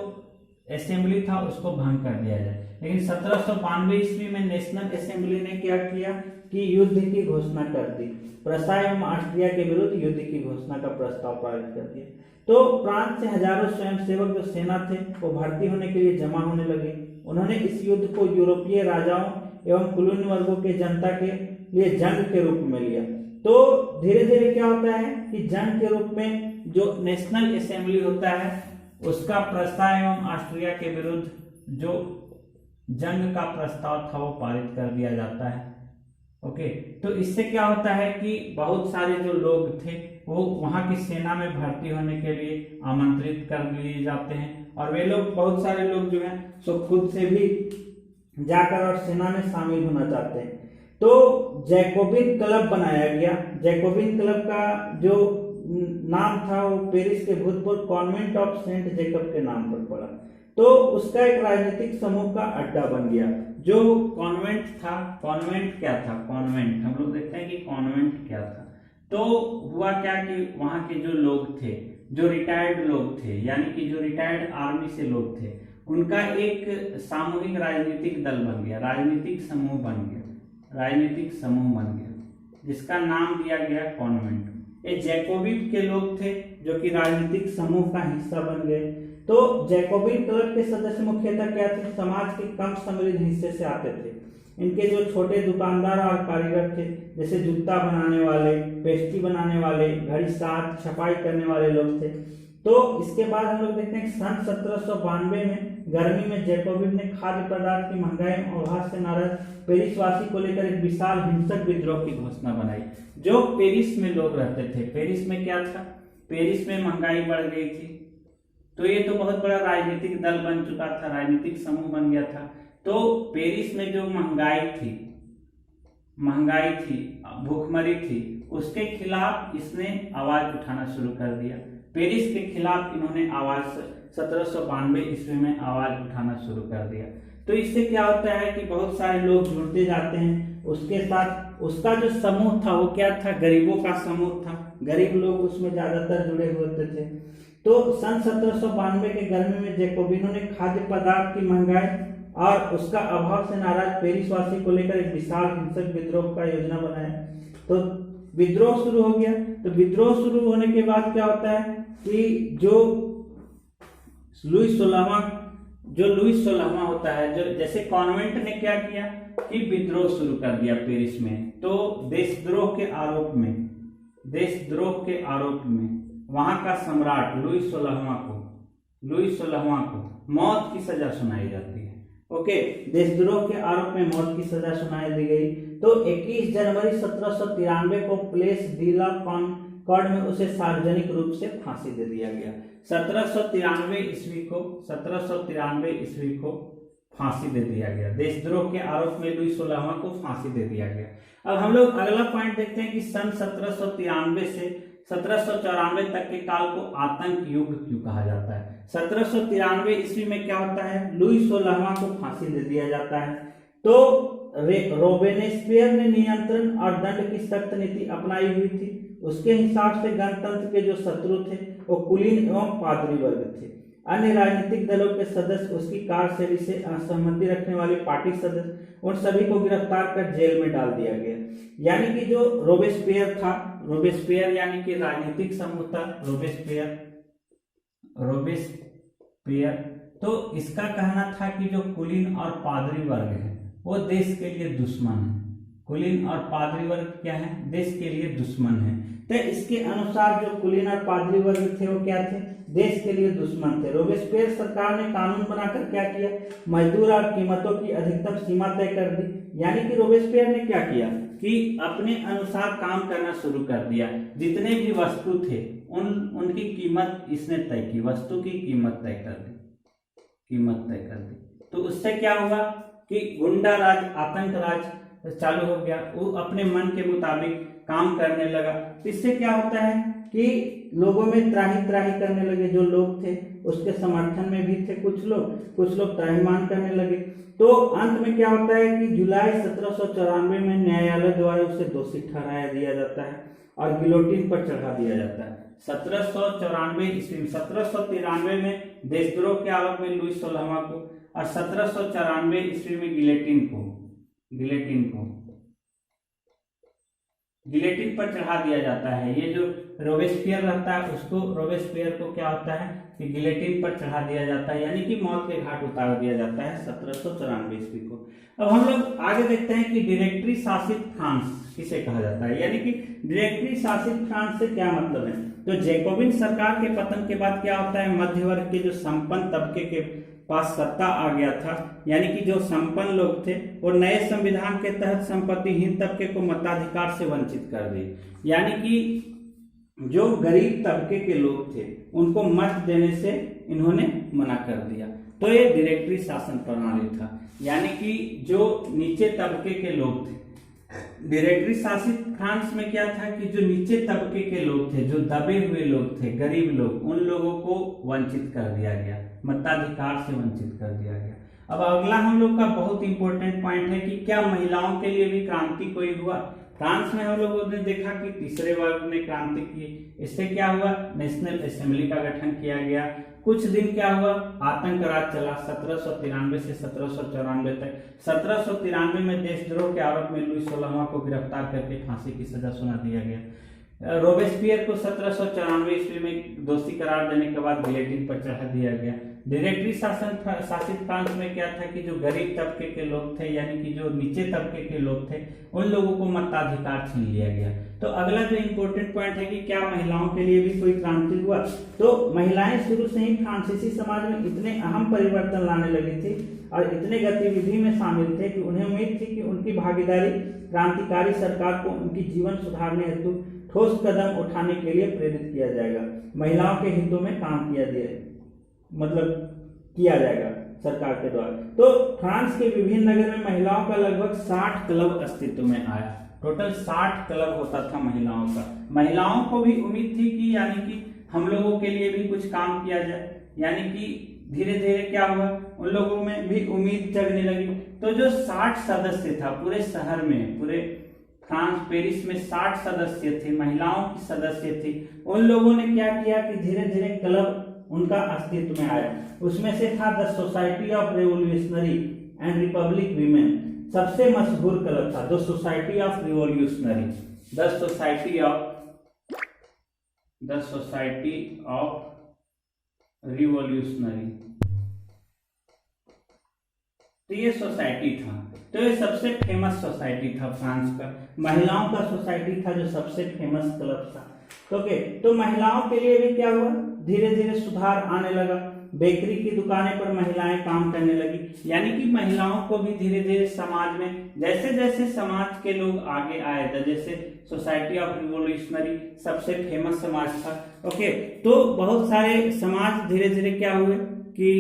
असेंबली था उसको भंग कर दिया जाए। लेकिन 1792 ईस्वी में नेशनल असेंबली ने क्या किया कि युद्ध की घोषणा कर दी। प्रसा एवं ऑस्ट्रिया के विरुद्ध युद्ध की घोषणा का प्रस्ताव पारित कर दिया। तो फ्रांस से हजारों स्वयंसेवक जो सेना थे वो भर्ती होने के लिए जमा होने लगे। उन्होंने इस युद्ध को यूरोपीय राजाओं एवं कुलीन वर्गों के जनता के लिए जंग के रूप में लिया। तो धीरे धीरे क्या होता है कि जंग के रूप में जो नेशनल असेंबली होता है उसका प्रस्ताव एवं ऑस्ट्रिया के विरुद्ध जो जंग का प्रस्ताव था वो पारित कर दिया जाता है। ओके, तो इससे क्या होता है कि बहुत सारे जो लोग थे वो वहां की सेना में भर्ती होने के लिए आमंत्रित कर लिए जाते हैं और वे लोग, बहुत सारे लोग जो हैं सो खुद से भी जाकर और सेना में शामिल होना चाहते हैं। तो जैकोबिन क्लब बनाया गया। जैकोबिन क्लब का जो नाम था वो पेरिस के भूतपूर्व कॉन्वेंट ऑफ सेंट जेकब के नाम पर पड़ा। तो उसका एक राजनीतिक समूह का अड्डा बन गया। जो कॉन्वेंट था, कॉन्वेंट क्या था, कॉन्वेंट हम लोग देखते हैं कि कॉन्वेंट क्या था। तो हुआ क्या कि वहां के जो लोग थे, जो रिटायर्ड लोग थे, यानी कि जो रिटायर्ड आर्मी से लोग थे, उनका एक सामूहिक राजनीतिक दल बन गया, राजनीतिक समूह बन गया जिसका नाम दिया गया कॉन्वेंट। ये जैकोबिन के लोग थे जो कि राजनीतिक समूह का हिस्सा बन गए। तो जैकोबिन क्लब के सदस्य मुख्यतः क्या थे, समाज के कम समृद्ध हिस्से से आते थे। इनके जो छोटे दुकानदार और कारीगर थे, जैसे जूता बनाने वाले, पेस्ट्री बनाने वाले, घड़ी साथ छपाई करने वाले लोग थे। तो इसके बाद हम लोग देखते हैं कि सन 1792 में गर्मी में जैकोबिन ने खाद्य पदार्थ की महंगाई और अभाव से नाराज पेरिस वासी को लेकर एक विशाल हिंसक विद्रोह की घोषणा बनाई। जो पेरिस में लोग रहते थे, पेरिस में क्या था, पेरिस में महंगाई बढ़ गई थी, तो ये तो बहुत बड़ा राजनीतिक दल बन चुका था, राजनीतिक समूह बन गया था। तो पेरिस में जो महंगाई थी, भूखमरी थी, उसके खिलाफ इसने आवाज उठाना शुरू कर दिया। पेरिस के खिलाफ इन्होंने आवाज 1792 ईस्वी में आवाज उठाना शुरू कर दिया। तो इससे क्या होता है कि बहुत सारे लोग जुड़ते जाते हैं उसके साथ। उसका जो समूह था वो क्या था, गरीबों का समूह था, गरीब लोग उसमें ज्यादातर जुड़े होते थे। तो सन 1792 के गर्मी में जैकोबिनों ने खाद्य पदार्थ की महंगाई और उसका अभाव से नाराज पेरिस वासी को लेकर एक विशाल हिंसक विद्रोह का योजना बनाया। तो विद्रोह शुरू हो गया। तो विद्रोह शुरू होने के बाद क्या होता है कि जो लुई 16वां होता है, जो जैसे कॉन्वेंट ने क्या किया कि विद्रोह शुरू कर दिया पेरिस में। तो देशद्रोह के आरोप में वहां का सम्राट लुई 16वां को मौत की सजा सुनाई जाती है। ओके, देशद्रोह के आरोप में मौत की सजा सुनाई दी गई। तो 21 जनवरी 1793 को प्लेस डी ला कॉन्कॉर्ड में उसे सार्वजनिक रूप से फांसी दे दिया गया। 1793 ईस्वी को फांसी दे दिया गया। देशद्रोह के आरोप में लुई 16वां को फांसी दे दिया गया। अब हम लोग अगला पॉइंट देखते हैं कि सन 1793 से 1794 तक के काल को आतंक युग क्यों कहा जाता है। 1793 ईस्वी में क्या होता है, लुई 16वां को फांसी दे दिया जाता है। तो रोबेस्पियर ने नियंत्रण और दंड की सख्त नीति अपनाई हुई थी। उसके हिसाब से गणतंत्र के जो शत्रु थे वो कुलीन एवं पादरी वर्ग थे। अन्य राजनीतिक दलों के सदस्य, उसकी कार्यशैली से असहमति रखने वाले पार्टी सदस्य, उन सभी को गिरफ्तार कर जेल में डाल दिया गया। यानी कि जो रोबेस्पियर था, रोबेस्पियर यानी कि राजनीतिक समूह था रोबेस्पियर, तो इसका कहना था कि जो कुलीन और पादरी वर्ग है वो देश के लिए दुश्मन है। कुलीन और पादरी वर्ग क्या है, देश के लिए दुश्मन है। तो इसके अनुसार जो कुलीन और पादरी वर्ग थे वो क्या थे, देश के लिए दुश्मन थे। रोबेस्पियर सरकार ने कानून बनाकर क्या किया, मजदूर और कीमतों की अधिकतम सीमा तय कर दी। यानी कि रोबेस्पियर ने क्या किया कि अपने अनुसार काम करना शुरू कर दिया। जितने भी वस्तु थे उनकी कीमत इसने तय की, वस्तु की कीमत तय कर दी। तो उससे क्या हुआ कि गुंडा राज, आतंक राज चालू हो गया। वो अपने मन के मुताबिक काम करने लगा। इससे क्या होता है कि लोगों में त्राही करने लगे। जो लोग थे उसके समर्थन में भी थे कुछ लोग त्राहिमाम करने लगे। तो अंत में क्या होता है कि जुलाई 1794 में न्यायालय द्वारा उसे दोषी ठहराया दिया जाता है और गिलोटिन पर चढ़ा दिया जाता है। 1794 ईस्वी में, 1793 में देशद्रोह के आरोप में लुई 16वां को और 1794 ईस्वी में गिलेटिन पर चढ़ा दिया जाता है। ये जो रोबेस्पियर रहता है रोबेस्पियर को क्या होता है कि गिलेटिन पर चढ़ा दिया जाता है, यानी कि मौत के घाट उतार दिया जाता है 1794 ईस्वी को। अब हम लोग आगे देखते हैं कि डायरेक्टरी शासित फ्रांस किसे कहा जाता है। यानी कि डायरेक्टरी शासित फ्रांस से क्या मतलब है। तो जैकोबिन सरकार के पतन के बाद क्या होता है, मध्य वर्ग के जो संपन्न तबके के पास सत्ता आ गया था। यानी कि जो संपन्न लोग थे वो नए संविधान के तहत संपत्तिहीन तबके को मताधिकार से वंचित कर दिए। यानी कि जो गरीब तबके के लोग थे उनको मत देने से इन्होंने मना कर दिया। तो ये डायरेक्टरी शासन प्रणाली था। यानी कि जो नीचे तबके के लोग थे, डायरेक्टरी शासित फ्रांस में क्या था कि जो नीचे तबके के लोग थे, जो दबे हुए लोग थे, गरीब लोग, उन लोगों को वंचित कर दिया गया, मताधिकार से वंचित कर दिया गया। अब अगला हम लोग का बहुत इंपॉर्टेंट पॉइंट है कि क्या महिलाओं के लिए भी क्रांति कोई हुआ। फ्रांस में हम लोगों ने देखा कि तीसरे वर्ग ने क्रांति की। इससे क्या हुआ, नेशनल असेंबली का गठन किया गया। कुछ दिन क्या हुआ, आतंक राज चला 1793 से 1794 तक। 1793 में देशद्रोह के आरोप में लुई 16वां को गिरफ्तार करके फांसी की सजा सुना दिया गया। रोबेस्पियर को 1794 ईस्वी में दोषी करार देने के बाद गिलेटिन पर चढ़ा दिया गया। डायरेक्टरी शासित फ्रांस में क्या था कि जो गरीब तबके के लोग थे, यानी कि जो नीचे तबके के लोग थे, उन लोगों को मताधिकार छीन लिया गया। तो अगला जो इम्पोर्टेंट पॉइंट है कि क्या महिलाओं के लिए भी कोई क्रांति हुआ। तो महिलाएं शुरू से ही फ्रांसीसी समाज में इतने अहम परिवर्तन लाने लगी थी और इतने गतिविधि में शामिल थे कि उन्हें उम्मीद थी कि उनकी भागीदारी क्रांतिकारी सरकार को उनकी जीवन सुधारने हेतु ठोस कदम उठाने के लिए प्रेरित किया जाएगा। महिलाओं के हितों में काम किया जाएगा सरकार के द्वारा। तो फ्रांस के विभिन्न नगर में महिलाओं का लगभग 60 क्लब अस्तित्व में आया। टोटल 60 क्लब होता था महिलाओं का। महिलाओं को भी उम्मीद थी कि यानी कि हम लोगों के लिए भी कुछ काम किया जाए। यानी कि धीरे धीरे क्या हुआ, उन लोगों में भी उम्मीद जगने लगी। तो जो 60 सदस्य था पूरे शहर में, पूरे फ्रांस पेरिस में 60 सदस्य थे, महिलाओं की सदस्य थी। उन लोगों ने क्या किया कि धीरे धीरे क्लब उनका अस्तित्व में आया। उसमें से था the society of revolutionary and Republic women, सबसे मशहूर क्लब था the society of revolutionary, the society of revolutionary. तो ये सोसाइटी था, तो ये सबसे फेमस सोसाइटी था फ्रांस का। महिलाओं का सोसाइटी था जो सबसे फेमस क्लब था। ओके, तो महिलाओं के लिए भी क्या हुआ, धीरे धीरे सुधार आने लगा। बेकरी की दुकानें पर महिलाएं काम करने लगी। यानी कि महिलाओं को भी धीरे धीरे समाज में जैसे जैसे समाज के लोग आगे आए थे, जैसे सोसाइटी ऑफ रिवोल्यूशनरी सबसे फेमस समाज था। ओके, तो बहुत सारे समाज धीरे धीरे क्या हुए कि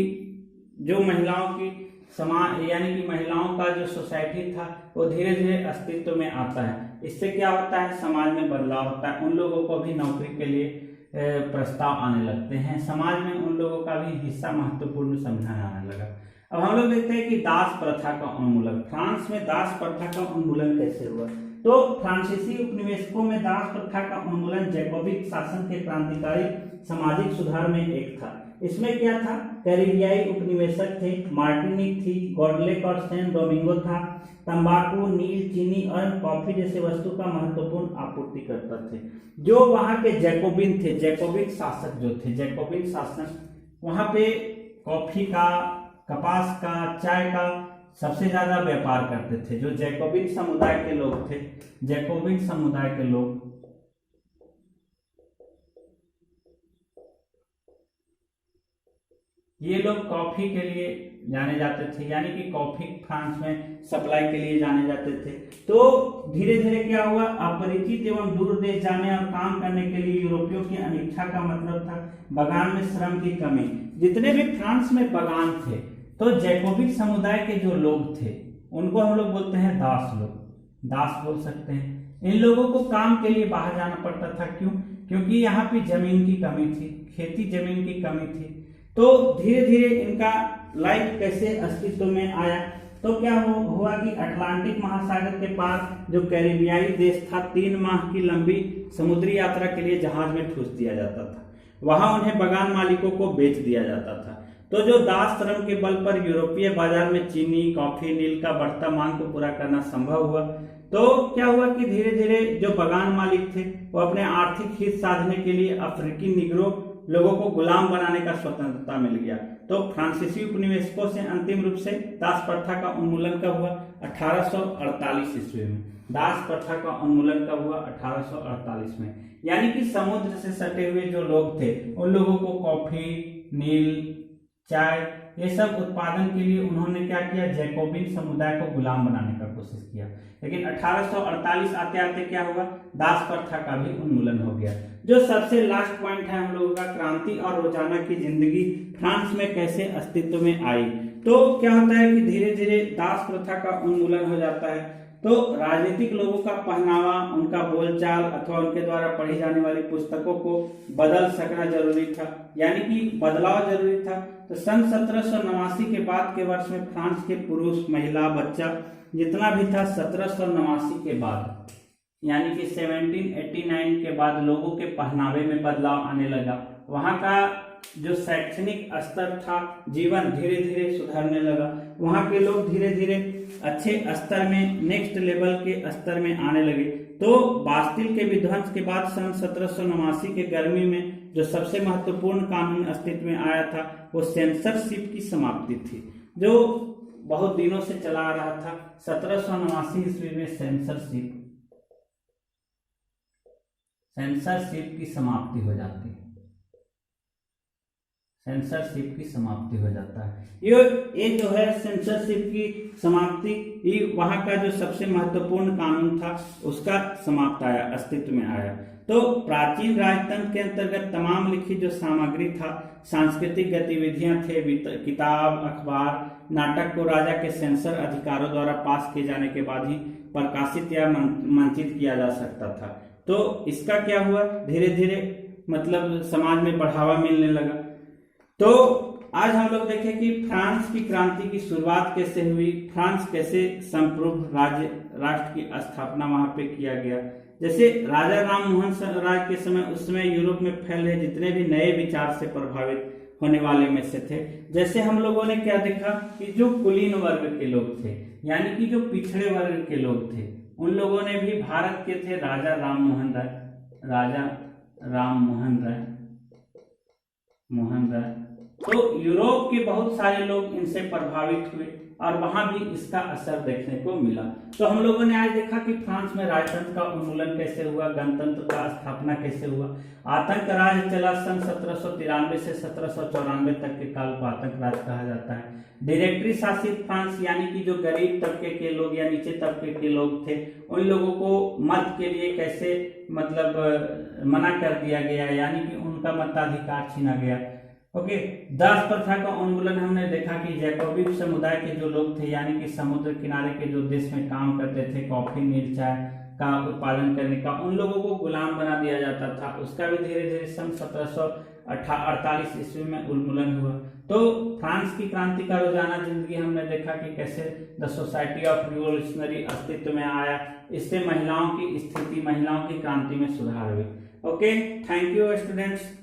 जो महिलाओं की समाज यानी कि महिलाओं का जो सोसाइटी था वो धीरे धीरे अस्तित्व में आता है। इससे क्या होता है, समाज में बदलाव होता है, उन लोगों को भी नौकरी के लिए प्रस्ताव आने लगते हैं, समाज में उन लोगों का भी हिस्सा महत्वपूर्ण समझा जाने लगा। अब हम लोग देखते हैं कि दास प्रथा का उन्मूलन। फ्रांस में दास प्रथा का उन्मूलन कैसे हुआ? तो फ्रांसीसी उपनिवेशकों में दास प्रथा का उन्मूलन जैकोबिन शासन के क्रांतिकारी सामाजिक सुधार में एक था। इसमें क्या था, कैरिबियाई उपनिवेशक थे, मार्टिनिक थी, गॉडलेक और सैन डोमिंगो था, तंबाकू, नील, चीनी और कॉफी जैसे वस्तु का महत्वपूर्ण आपूर्तिकर्ता थे। जो वहां के जैकोबिन थे, जैकोबिन शासक जो थे, जैकोबिन शासक वहां पे कॉफी का, कपास का, चाय का सबसे ज्यादा व्यापार करते थे। जो जैकोबिन समुदाय के लोग थे, जैकोबिन समुदाय के लोग ये लोग कॉफी के लिए जाने जाते थे, यानी कि कॉफी फ्रांस में सप्लाई के लिए जाने जाते थे। तो धीरे धीरे क्या हुआ, अपरिचित एवं दूर देश जाने और काम करने के लिए यूरोपियों की अनिच्छा का मतलब था बगान में श्रम की कमी। जितने भी फ्रांस में बगान थे, तो जैकोबिन समुदाय के जो लोग थे उनको हम लोग बोलते हैं दास लोग, दास बोल सकते हैं। इन लोगों को काम के लिए बाहर जाना पड़ता था। क्यों? क्योंकि यहाँ पे जमीन की कमी थी, खेती जमीन की कमी थी। तो धीरे धीरे इनका लाइफ कैसे अस्तित्व में आया, तो क्या हुआ कि अटलांटिक महासागर के पार जो कैरिबियाई देश था, 3 माह की लंबी समुद्री यात्रा के लिए जहाज में ठूस दिया जाता था। वहां उन्हें बगान मालिकों को बेच दिया जाता था। तो जो दास श्रम के बल पर यूरोपीय बाजार में चीनी, कॉफी, नील का बढ़ता मांग को पूरा करना संभव हुआ। तो क्या हुआ कि धीरे धीरे जो बगान मालिक थे वो अपने आर्थिक हित साधने के लिए अफ्रीकी निग्रो लोगों को गुलाम बनाने का स्वतंत्रता मिल गया। तो फ्रांसीसी उपनिवेशकों से अंतिम रूप से दास प्रथा का उन्मूलन कब हुआ? 1848 ईस्वी में। दास प्रथा का उन्मूलन कब हुआ? 1848 में। यानी कि समुद्र से सटे हुए जो लोग थे उन लोगों को कॉफी, नील, चाय ये सब उत्पादन के लिए उन्होंने क्या किया, जैकोबिन समुदाय को गुलाम बनाने का कोशिश किया। लेकिन 1848 आते आते क्या हुआ, दास प्रथा का भी उन्मूलन हो गया। जो सबसे लास्ट पॉइंट है हम लोगों का, क्रांति और रोजाना की जिंदगी फ्रांस में कैसे अस्तित्व में आई। तो क्या होता है कि धीरे धीरे दास प्रथा का उन्मूलन हो जाता है। तो राजनीतिक लोगों का पहनावा, उनका बोलचाल अथवा उनके द्वारा पढ़ी जाने वाली पुस्तकों को बदल सकना जरूरी था, यानी कि बदलाव जरूरी था। तो सन 1789 के बाद के वर्ष में फ्रांस के पुरुष, महिला, बच्चा जितना भी था 1789 के बाद यानी कि 1789 के बाद लोगों के पहनावे में बदलाव आने लगा। वहां का जो शैक्षणिक स्तर था, जीवन धीरे धीरे सुधरने लगा। वहां के लोग धीरे धीरे अच्छे स्तर में, नेक्स्ट लेवल के स्तर में आने लगे। तो बास्टिल के विध्वंस के बाद सन 1789 के गर्मी में जो सबसे महत्वपूर्ण कानून अस्तित्व में आया था वो सेंसरशिप की समाप्ति थी, जो बहुत दिनों से चला आ रहा था। 1789 ईस्वी में सेंसरशिप की समाप्ति हो जाती है। सेंसरशिप की समाप्ति हो जाता है। ये जो है सेंसरशिप की समाप्ति, ये वहां का जो सबसे महत्वपूर्ण कानून था उसका समाप्त आया, अस्तित्व में आया। तो प्राचीन राजतंत्र के अंतर्गत तमाम लिखित जो सामग्री था, सांस्कृतिक गतिविधियां थे, किताब, अखबार, नाटक को राजा के सेंसर अधिकारों द्वारा पास किए जाने के बाद ही प्रकाशित या मंचित किया जा सकता था। तो इसका क्या हुआ, धीरे धीरे मतलब समाज में बढ़ावा मिलने लगा। तो आज हम लोग देखें कि फ्रांस की क्रांति की शुरुआत कैसे हुई, फ्रांस कैसे संप्रभु राष्ट्र की स्थापना वहां पे किया गया। जैसे राजा राम मोहन राय के समय, उस समय यूरोप में फैल रहे जितने भी नए विचार से प्रभावित होने वाले में से थे। जैसे हम लोगों ने क्या देखा कि जो कुलीन वर्ग के लोग थे, यानी कि जो पिछड़े वर्ग के लोग थे, उन लोगों ने भी भारत के थे राजा राम मोहन राय। तो यूरोप के बहुत सारे लोग इनसे प्रभावित हुए। और वहां भी इसका असर देखने को मिला। तो हम लोगों ने आज देखा कि फ्रांस में राजतंत्र का उन्मूलन कैसे हुआ, गणतंत्र का स्थापना कैसे हुआ, आतंक राज चला सन 1793 से 1794 तक के काल को आतंक राज कहा जाता है। डायरेक्टरी शासित फ्रांस यानी कि जो गरीब तबके के लोग या नीचे तबके के लोग थे उन लोगों को मत के लिए कैसे मतलब मना कर दिया गया, यानी कि उनका मताधिकार छीना गया। ओके, दास प्रथा का उन्मूलन हमने देखा कि जैकोबिन समुदाय के जो लोग थे यानी कि समुद्र किनारे के जो देश में काम करते थे कॉफी मिल चाय का उत्पादन करने का, उन लोगों को गुलाम बना दिया जाता था। उसका भी धीरे धीरे सन 1748 ईस्वी में उन्मूलन हुआ। तो फ्रांस की क्रांति का रोजाना जिंदगी हमने देखा कि कैसे द सोसाइटी ऑफ रिवोल्यूशनरी अस्तित्व में आया। इससे महिलाओं की स्थिति, महिलाओं की क्रांति में सुधार हुई। Okay, thank you students.